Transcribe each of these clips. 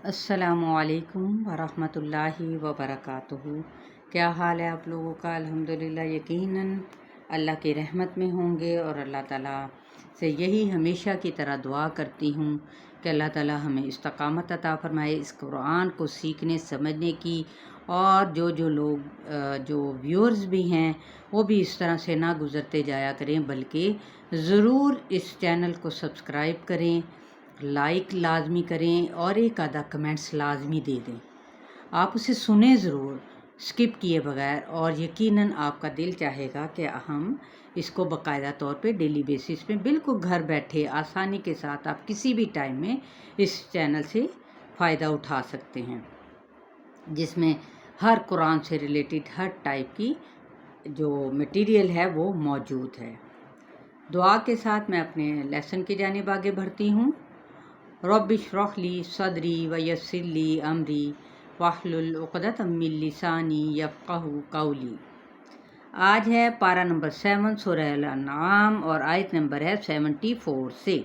السلام علیکم ورحمۃ اللہ وبرکاتہ۔ کیا حال ہے آپ لوگوں کا؟ الحمدللہ یقیناً اللہ کی رحمت میں ہوں گے، اور اللہ تعالیٰ سے یہی ہمیشہ کی طرح دعا کرتی ہوں کہ اللہ تعالیٰ ہمیں استقامت عطا فرمائے اس قرآن کو سیکھنے سمجھنے کی، اور جو لوگ جو ویورز بھی ہیں وہ بھی اس طرح سے نہ گزرتے جایا کریں، بلکہ ضرور اس چینل کو سبسکرائب کریں، لائک لازمی کریں، اور ایک آدھا کمنٹس لازمی دے دیں۔ آپ اسے سنیں ضرور سکپ کیے بغیر، اور یقیناً آپ کا دل چاہے گا کہ ہم اس کو باقاعدہ طور پہ ڈیلی بیسس پہ بالکل گھر بیٹھے آسانی کے ساتھ آپ کسی بھی ٹائم میں اس چینل سے فائدہ اٹھا سکتے ہیں، جس میں ہر قرآن سے ریلیٹڈ ہر ٹائپ کی جو مٹیریل ہے وہ موجود ہے۔ دعا کے ساتھ میں اپنے لیسن کی جانب آگے بڑھتی ہوں۔ رب اشرح لی صدری ویسر لی امری واحلل عقدۃ من لسانی یفقہوا قولی۔ آج ہے پارہ نمبر 7 سورہ الانعام، اور آیت نمبر ہے 74 سے۔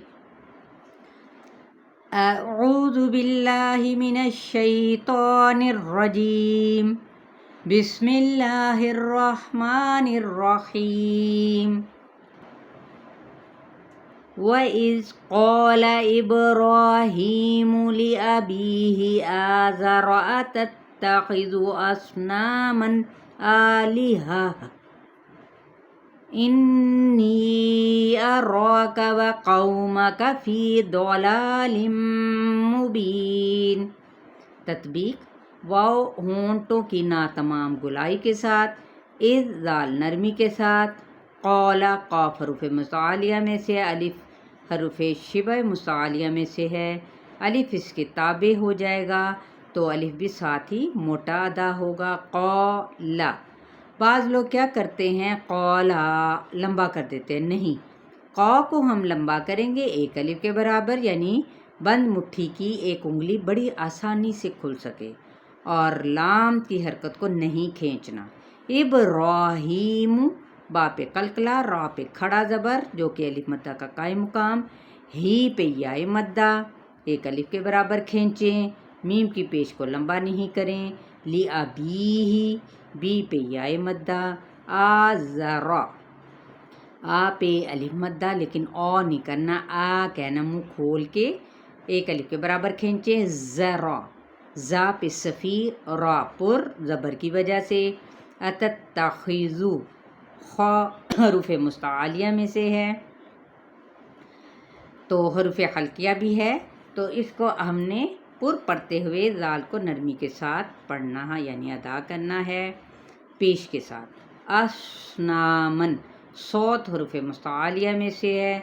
اعوذ باللہ من الشیطان الرجیم، بسم اللہ الرحمن الرحیم۔ وَإِذْ قَالَ إِبْرَاهِيمُ لِأَبِيهِ آزَرَ أَتَتَّخِذُ أَصْنَامًا آلِهَةً إِنِّي أَرَاكَ وَقَوْمَكَ فِي ضَلَالٍ مُبِينٍ۔ تطبیق: واو ہونٹوں کی ناتمام گلائی کے ساتھ، اذ ذال نرمی کے ساتھ، قال قاف حروف متعالیہ میں سے، الف حروف شبہ متعالیہ میں سے ہے، الف اس کے تابع ہو جائے گا تو الف بھی ساتھ ہی موٹا ادا ہوگا۔ قال، بعض لوگ کیا کرتے ہیں، قالا لمبا کر دیتے ہیں، نہیں، قا کو ہم لمبا کریں گے ایک الف کے برابر، یعنی بند مٹھی کی ایک انگلی بڑی آسانی سے کھل سکے، اور لام کی حرکت کو نہیں کھینچنا۔ ابراہیم، با پہ قلقلہ، را پہ کھڑا زبر جو کہ الف مدہ کا قائم مقام، ہی پہ یائے مدہ ایک الف کے برابر کھینچیں، میم کی پیش کو لمبا نہیں کریں۔ لی ابی، بی پہ یائے مدہ، آزرا، آ پہ الف مدہ لیکن او نہیں کرنا، آ کہنا منہ کھول کے ایک الف کے برابر کھینچیں۔ ذرا، زا پہ صفیر، را پر زبر کی وجہ سے، اتتخذو، خا حروف مستعالیہ میں سے ہے تو حروف حلقیہ بھی ہے، تو اس کو ہم نے پر پڑھتے ہوئے ذال کو نرمی کے ساتھ پڑھنا ہے، یعنی ادا کرنا ہے پیش کے ساتھ۔ اسنامن، صوت حروف مستعالیہ میں سے ہے،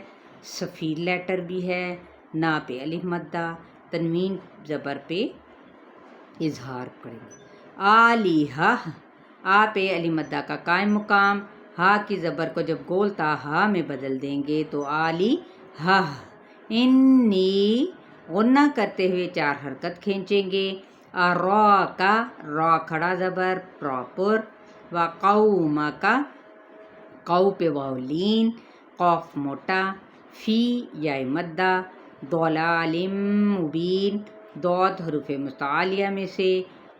صفیر لیٹر بھی ہے، نا پہ الف مدہ، تنوین زبر پہ اظہار کریں گے۔ آلیہہ، آ پہ الف مدہ کا قائم مقام، ہا کی زبر کو جب گول تا ہا میں بدل دیں گے تو آلیہہ۔ انی، غنہ کرتے ہوئے چار حرکت کھینچیں گے۔ اراکا، را کھڑا زبر، پراپر، وقومکا، قو پہ واو لین، قوف موٹا، فی یائے مدہ، ضلال مبین، ضاد حروف متعالیہ میں سے،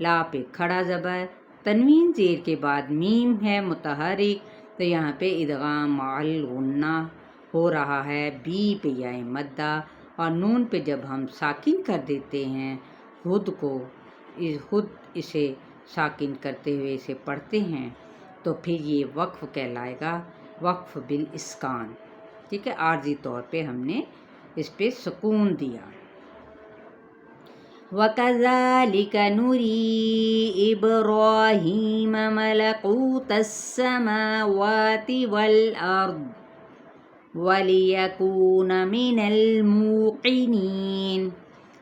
لا پہ کھڑا زبر، تنوین زیر کے بعد میم ہے متحرک تو یہاں پہ ادغام مع الغنہ ہو رہا ہے، بی پہ یائے مدہ، اور نون پہ جب ہم ساکن کر دیتے ہیں خود اسے ساکن کرتے ہوئے اسے پڑھتے ہیں تو پھر یہ وقف کہلائے گا، وقف بالاسکان، ٹھیک ہے، عارضی طور پہ ہم نے اس پہ سکون دیا۔ وَكَذَلِكَ نُرِي إِبْرَاهِيمَ مَلَكُوتَ السَّمَاوَاتِ وَالْأَرْضِ وَلِيَكُونَ مِنَ الْمُوقِنِينَ۔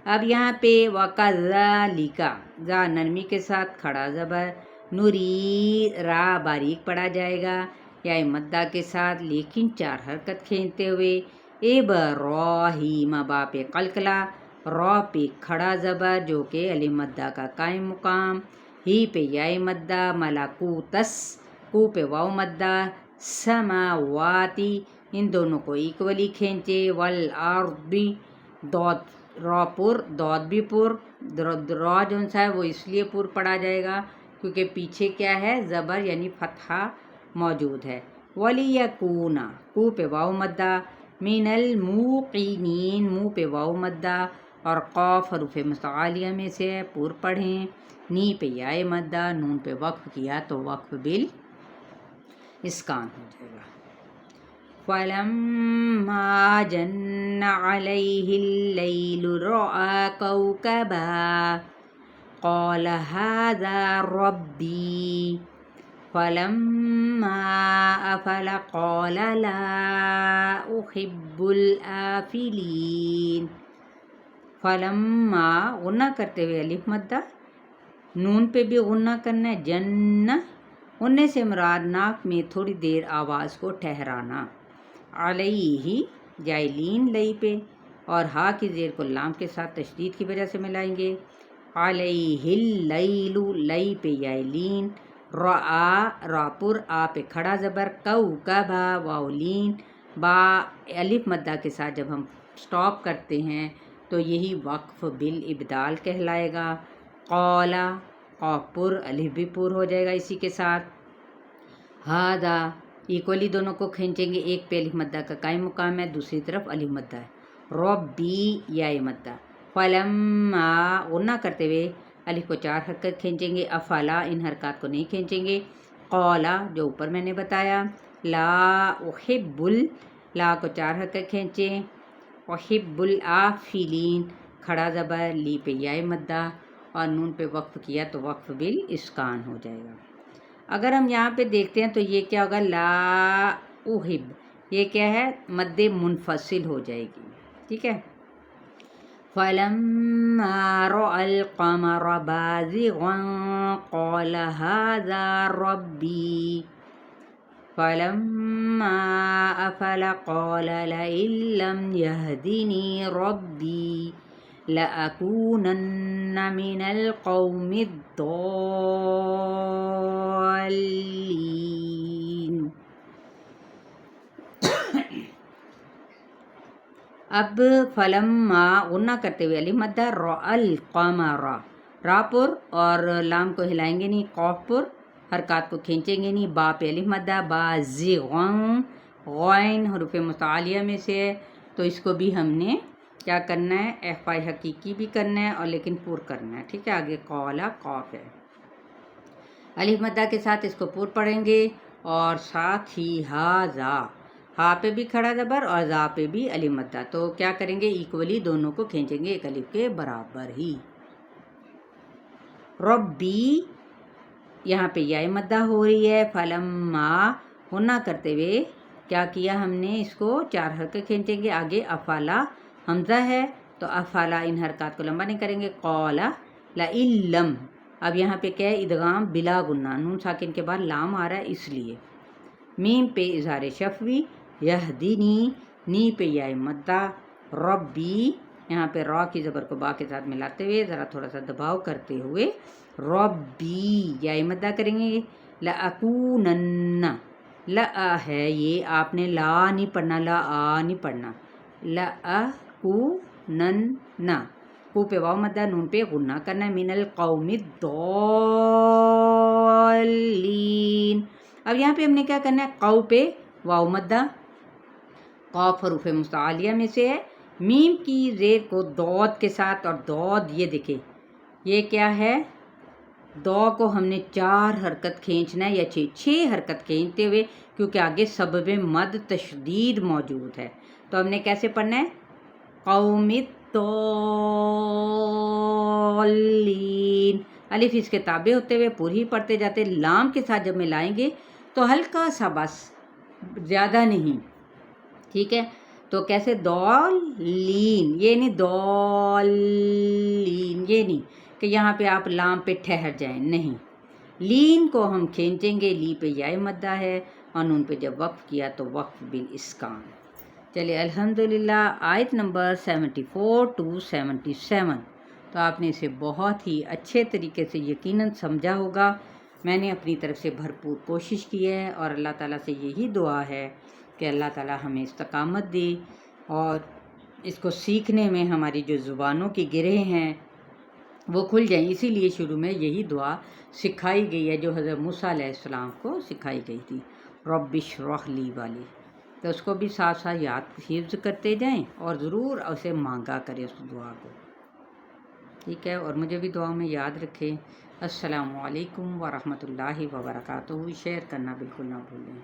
اب یہاں پہ وَكَذَلِكَ، زا نرمی کے ساتھ کھڑا زبر، نُری، را باریک پڑھا جائے گا یا مدہ کے ساتھ لیکن چار حرکت کھینچتے ہوئے۔ ابراہیم، با پہ قلقلہ، را پہ کھڑا زبر جو کہ الف مدہ کا قائم مقام، ہی پہ یائے مدہ، ملکوتس، کو پہ واو مدہ، سماواتی، ان دونوں کو ایکولی کھینچے، والارض، دود را پر، دود بھی پر، را جو سا ہے وہ اس لیے پور پڑھا جائے گا کیونکہ پیچھے کیا ہے زبر یعنی فتحہ موجود ہے. وَلِيَكُونَ کو پہ واو مدہ، مِنَ الْمُوقِنِينَ منہ پہ واو مدہ، اور قاف حروف متعالیہ میں سے ہے پور پڑھیں. نی پہ یائے مدہ، نون پہ وقف کیا تو وقف بال اسکان ہو جائے گا. فَلَمَّا جَنَّ عَلَيْهِ اللَّيْلُ رَأَىٰ كَوْكَبًا قَالَ هَٰذَا رَبِّي فَلَمَّا أَفَلَ قَالَ لَا أُحِبُّ الْآفِلِينَ. فَلَمَّا غنہ کرتے ہوئے الف مدہ، نون پہ بھی غنہ کرنا ہے. جن غنّے سے مراد ناک میں تھوڑی دیر آواز کو ٹھہرانا. علیہ جائلین لئی پہ، اور ہا کی زیر کو لام کے ساتھ تشدید کی وجہ سے ملائیں گے. علیہ اللیل لئی پہ یائلین. را پر آ پہ کھڑا زبر، کوکبا واو لین، با الف مدہ کے ساتھ جب ہم سٹاپ کرتے ہیں تو یہی وقف بالابدال کہلائے گا. قولا قاف پر الف بھی پر ہو جائے گا اسی کے ساتھ. ہادا ایکولی دونوں کو کھینچیں گے، ایک پہ الف مدہ کا قائم مقام ہے، دوسری طرف الف مدہ ہے. ربی یائے مدہ. فلما غنہ کرتے ہوئے الف کو 4 حرکت کھینچیں گے، افلا ان حرکات کو نہیں کھینچیں گے. قولا جو اوپر میں نے بتایا. لا احب لا کو 4 حرکت کھینچیں. احب الافلین کھڑا زبر، لی پہ یائے مدہ، اور نون پہ وقف کیا تو وقف بالاسکان ہو جائے گا. اگر ہم یہاں پہ دیکھتے ہیں تو یہ کیا ہوگا، لا احب، یہ کیا ہے مد منفصل ہو جائے گی. ٹھیک ہے. فَلَمَّا رَأَى الْقَمَرَ بَازِغًا قَالَ هَٰذَا رَبِّي فَلَمَّا أَفَلَ قَالَ لَئِن لَّمْ يَهْدِنِي رَبِّي لَأَكُونَنَّ مِنَ الْقَوْمِ الضَّالِّينَ. اب فلما غنہ کرتے ہوئے الف مدہ، رأى القمر، را پر اور لام کو ہلائیں گے نہیں، قاف پر حرکات کو کھینچیں گے نہیں. با پہ الف مدہ، بازغن غین حروف متعالیہ میں سے ہے تو اس کو بھی ہم نے کیا کرنا ہے، اخفاء حقیقی بھی کرنا ہے اور لیکن پور کرنا ہے. ٹھیک ہے. آگے قولا قاف ہے، الف مدہ کے ساتھ اس کو پور پڑھیں گے، اور ساتھ ہی ہاذا ہا پہ بھی کھڑا زبر اور زا پہ بھی الف مدہ، تو کیا کریں گے ایکولی دونوں کو کھینچیں گے ایک الف کے برابر ہی. ربی یہاں پہ یائے مدہ ہو رہی ہے. فلما غنہ کرتے ہوئے کیا کیا ہم نے، اس کو 4 حرکت کھینچیں گے. آگے افالا حمزہ ہے تو افالا ان حرکات کو لمبا نہیں کریں گے. قولا لئن لم، اب یہاں پہ کیا ہے ادغام بلا غنہ، نون ساکن کے بعد لام آ رہا ہے اس لیے. میم پہ اظہار شفوی، یہدینی نی پہ یائے مدہ. ربی یہاں پہ را کی زبر کو با کے ساتھ ملاتے ہوئے ذرا تھوڑا سا دباؤ کرتے ہوئے ربی یائے مدہ کریں گے. لأکونن لا ہے، یہ آپ نے لا نہیں پڑھنا، لا آ نہیں پڑھنا. لأکونن کو پہ واو مدہ، نون پہ غنہ کرنا ہے. من القوم الضالین. اب یہاں پہ ہم نے کیا کرنا ہے، قو پہ واو مدہ، قاف حروف متعالیہ میں سے ہے. میم کی زیر کو دود کے ساتھ، اور دود یہ دیکھیں یہ کیا ہے، دو کو ہم نے 4 حرکت کھینچنا ہے یا 6 حرکت کھینچتے ہوئے، کیونکہ آگے سبب مد تشدید موجود ہے. تو ہم نے کیسے پڑھنا ہے، قوم الضالین، الف اس کے تابع ہوتے ہوئے پوری پڑھتے جاتے. لام کے ساتھ جب ملائیں گے تو ہلکا سا بس، زیادہ نہیں. ٹھیک ہے. تو کیسے، دولین، یہ نہیں دولین، یہ نہیں کہ یہاں پہ آپ لام پہ ٹھہر جائیں، نہیں. لین کو ہم کھینچیں گے، لی پہ یائے مدہ ہے اور نون پہ جب وقف کیا تو وقف بالاسکان. چلیے الحمدللہ. آیت نمبر 74 to 77. تو آپ نے اسے بہت ہی اچھے طریقے سے یقیناً سمجھا ہوگا. میں نے اپنی طرف سے بھرپور کوشش کی ہے اور اللہ تعالیٰ سے یہی دعا ہے کہ اللہ تعالیٰ ہمیں استقامت دے اور اس کو سیکھنے میں ہماری جو زبانوں کی گرہ ہیں وہ کھل جائیں، اسی لیے شروع میں یہی دعا سکھائی گئی ہے جو حضرت موسیٰ علیہ السلام کو سکھائی گئی تھی، رب اشرح لی والی، تو اس کو بھی ساتھ ساتھ حفظ کرتے جائیں اور ضرور اسے مانگا کریں اس دعا کو، ٹھیک ہے، اور مجھے بھی دعاؤں میں یاد رکھیں۔ السلام علیکم ورحمۃ اللہ وبرکاتہ، شیئر کرنا بالکل نہ بھولیں۔